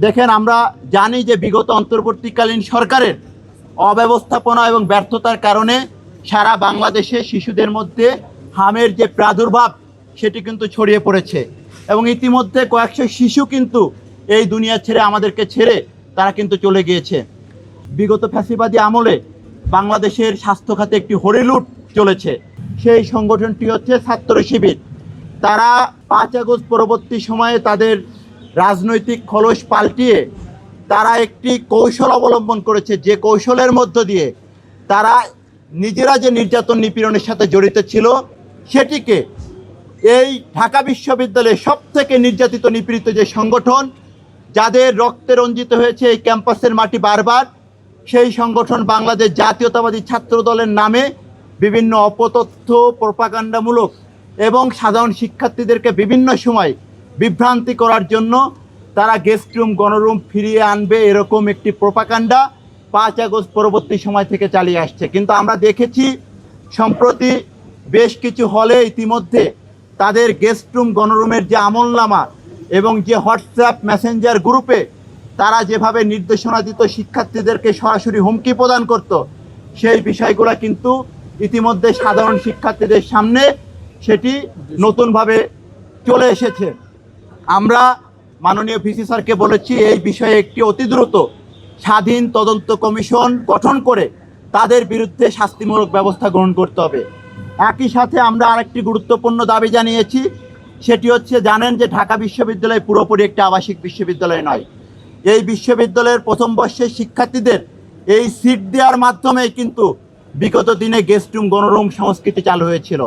দেখেন, আমরা জানি যে বিগত অন্তর্বর্তীকালীন সরকারের অব্যবস্থাপনা এবং ব্যর্থতার কারণে সারা বাংলাদেশে শিশুদের মধ্যে হামের যে প্রাদুর্ভাব সেটি কিন্তু ছড়িয়ে পড়েছে এবং ইতিমধ্যে কয়েকশো শিশু কিন্তু এই দুনিয়া ছেড়ে আমাদেরকে ছেড়ে তারা কিন্তু চলে গিয়েছে। বিগত ফ্যাসিবাদী আমলে বাংলাদেশের স্বাস্থ্য খাতে একটি হরিলুট চলেছে। সেই সংগঠনটি হচ্ছে ছাত্র শিবির। তারা 5 আগস্ট পরবর্তী সময়ে তাদের রাজনৈতিক খলস পাল্টিয়ে তারা একটি কৌশল অবলম্বন করেছে, যে কৌশলের মধ্য দিয়ে তারা নিজেরা যে নির্যাতন নিপীড়নের সাথে জড়িত ছিল সেটিকে এই ঢাকা বিশ্ববিদ্যালয়ের সবথেকে নির্যাতিত নিপীড়িত যে সংগঠন, যাদের রক্তে রঞ্জিত হয়েছে এই ক্যাম্পাসের মাটি বারবার, সেই সংগঠন বাংলাদেশ জাতীয়তাবাদী ছাত্র দলের নামে বিভিন্ন অপতথ্য, প্রপাগান্ডামূলক এবং সাধারণ শিক্ষার্থীদেরকে বিভিন্ন সময় বিভ্রান্তি করার জন্য তারা গেস্ট রুম, গণরুম ফিরিয়ে আনবে এরকম একটি প্রপাগান্ডা 5 আগস্ট পরবর্তী সময় থেকে চালিয়ে আসছে। কিন্তু আমরা দেখেছি সম্প্রতি বেশ কিছু হলে ইতিমধ্যে তাদের গেস্ট রুম, গণরুমের যে আমলনামা এবং যে হোয়াটসঅ্যাপ মেসেঞ্জার গ্রুপে তারা যেভাবে নির্দেশনা দিত শিক্ষার্থীদেরকে সরাসরি হুমকি প্রদান করত, সেই বিষয়গুলো কিন্তু ইতিমধ্যে সাধারণ শিক্ষার্থীদের সামনে সেটি নতুনভাবে চলে এসেছে। আমরা মাননীয় ভিসি স্যারকে বলেছি এই বিষয়ে একটি অতি দ্রুত স্বাধীন তদন্ত কমিশন গঠন করে তাদের বিরুদ্ধে শাস্তিমূলক ব্যবস্থা গ্রহণ করতে হবে। একই সাথে আমরা আরেকটি গুরুত্বপূর্ণ দাবি জানিয়েছি, সেটি হচ্ছে, জানেন যে ঢাকা বিশ্ববিদ্যালয় পুরোপুরি একটি আবাসিক বিশ্ববিদ্যালয় নয়। এই বিশ্ববিদ্যালয়ের প্রথম বর্ষের শিক্ষার্থীদের এই সিট দেওয়ার মাধ্যমেই কিন্তু বিগত দিনে গেস্ট রুম, গণরুম সংস্কৃতি চালু হয়েছিল।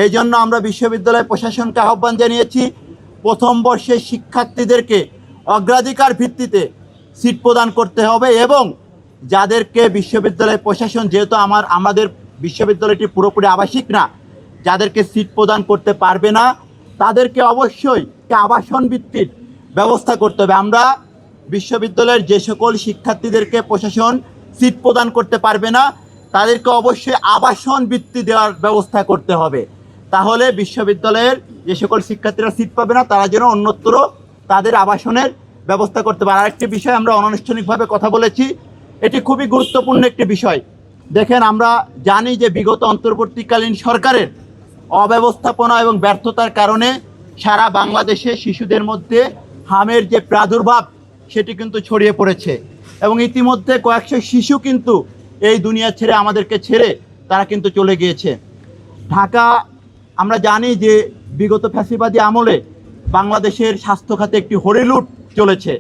এই জন্য আমরা বিশ্ববিদ্যালয় প্রশাসনকে আহ্বান জানিয়েছি প্রথম বর্ষের শিক্ষার্থীদেরকে অগ্রাধিকার ভিত্তিতে সিট প্রদান করতে হবে এবং যাদেরকে বিশ্ববিদ্যালয় প্রশাসন, যেহেতু আমাদের বিশ্ববিদ্যালয়টি পুরোপুরি আবাসিক না, যাদেরকে সিট প্রদান করতে পারবে না তাদেরকে অবশ্যই আবাসন ভিত্তিক ব্যবস্থা করতে হবে। আমরা বিশ্ববিদ্যালয়ের যে সকল শিক্ষার্থীদেরকে প্রশাসন সিট প্রদান করতে পারবে না তাদেরকে অবশ্যই আবাসন বৃত্তি দেওয়ার ব্যবস্থা করতে হবে। তাহলে বিশ্ববিদ্যালয়ের যে সকল শিক্ষার্থীরা সিট পাবে না তারা যেন অন্যত্র তাদের আবাসনের ব্যবস্থা করতে পারে। আরেকটি বিষয় আমরা অনানুষ্ঠানিকভাবে কথা বলেছি, এটি খুবই গুরুত্বপূর্ণ একটি বিষয়। দেখেন, আমরা জানি যে বিগত অন্তর্বর্তীকালীন সরকারের অব্যবস্থাপনা এবং ব্যর্থতার কারণে সারা বাংলাদেশে শিশুদের মধ্যে হামের যে প্রাদুর্ভাব সেটি কিন্তু ছড়িয়ে পড়েছে এবং ইতিমধ্যে কয়েকশো শিশু কিন্তু এই দুনিয়া ছেড়ে আমাদেরকে ছেড়ে তারা কিন্তু চলে গিয়েছে। ঢাকা, আমরা জানি যে বিগত ফ্যাসিবাদী আমলে বাংলাদেশের স্বাস্থ্য খাতে একটি হরিলুট চলেছে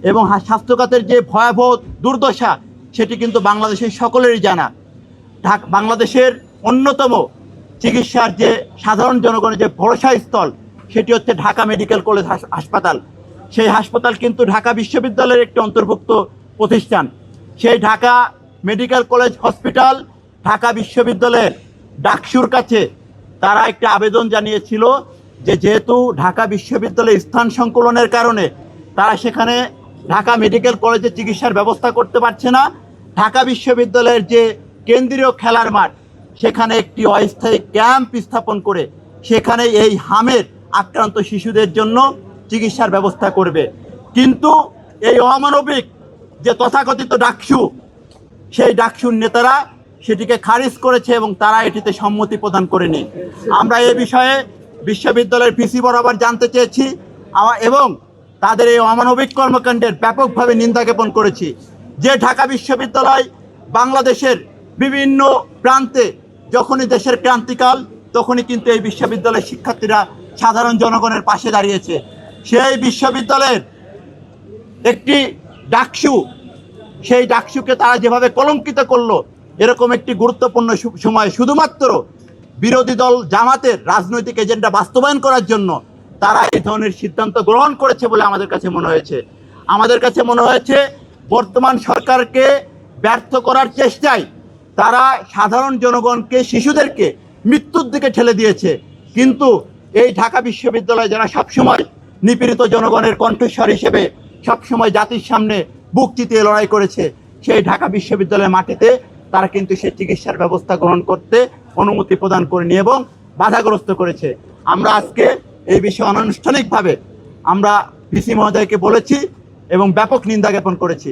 এবং স্বাস্থ্য খাতের যে ভয়াবহ দুর্দশা সেটি কিন্তু বাংলাদেশের সকলেরই জানা। বাংলাদেশের অন্যতম চিকিৎসার যে সাধারণ জনগণের যে ভরসা স্থল সেটি হচ্ছে ঢাকা মেডিকেল কলেজ হাসপাতাল। সেই হাসপাতাল কিন্তু ঢাকা বিশ্ববিদ্যালয়ের একটি অন্তর্ভুক্ত প্রতিষ্ঠান। সেই Dhaka medical college hospital Dhaka বিশ্ববিদ্যালয়ের ডাকসুর কাছে তারা একটি আবেদন জানিয়েছিল যে যেহেতু ঢাকা বিশ্ববিদ্যালয়ের স্থান সংকুলনের কারণে তারা সেখানে ঢাকা মেডিকেল কলেজে চিকিৎসার ব্যবস্থা করতে পারছে না, ঢাকা বিশ্ববিদ্যালয়ের যে কেন্দ্রীয় খেলার মাঠ সেখানে একটি অস্থায়ী ক্যাম্প স্থাপন করে সেখানে এই হামের আক্রান্ত শিশুদের জন্য চিকিৎসার ব্যবস্থা করবে। কিন্তু এই অমানবিক যে তথাকথিত ডাকসু, সেই ডাকসুর নেতারা সেটিকে খারিজ করেছে এবং তারা এটিতে সম্মতি প্রদান করেনি। আমরা এ বিষয়ে বিশ্ববিদ্যালয়ের ভিসি বরাবর জানতে চেয়েছি এবং তাদের এই অমানবিক কর্মকাণ্ডের ব্যাপকভাবে নিন্দা জ্ঞাপন করেছি। যে ঢাকা বিশ্ববিদ্যালয় বাংলাদেশের বিভিন্ন প্রান্তে যখনই দেশের ক্রান্তিকাল তখনই কিন্তু এই বিশ্ববিদ্যালয়ের শিক্ষার্থীরা সাধারণ জনগণের পাশে দাঁড়িয়েছে, সেই বিশ্ববিদ্যালয়ের একটি ডাকসু, সেই ডাকসুকে তারা যেভাবে কলঙ্কিত করলো, এরকম একটি গুরুত্বপূর্ণ সময় শুধুমাত্র বিরোধী দল জামাতের রাজনৈতিক এজেন্ডা বাস্তবায়ন করার জন্য তারা এই ধরনের সিদ্ধান্ত গ্রহণ করেছে বলে আমাদের কাছে মনে হয়েছে। আমাদের কাছে মনে হয়েছে বর্তমান সরকারকে ব্যর্থ করার চেষ্টায় তারা সাধারণ জনগণকে, শিশুদেরকে মৃত্যুর দিকে ঠেলে দিয়েছে। কিন্তু এই ঢাকা বিশ্ববিদ্যালয় যারা সবসময় নিপীড়িত জনগণের কণ্ঠস্বর হিসেবে সবসময় জাতির সামনে বুক চিতিয়ে লড়াই করেছে, সেই ঢাকা বিশ্ববিদ্যালয়ের মাটিতে তারা কিন্তু সেই চিকিৎসার ব্যবস্থা গ্রহণ করতে অনুমতি প্রদান করেনি এবং বাধাগ্রস্ত করেছে। আমরা আজকে এই বিষয়ে অনানুষ্ঠানিকভাবে আমরা ভিসি মহোদয়কে বলেছি এবং ব্যাপক নিন্দা জ্ঞাপন করেছি।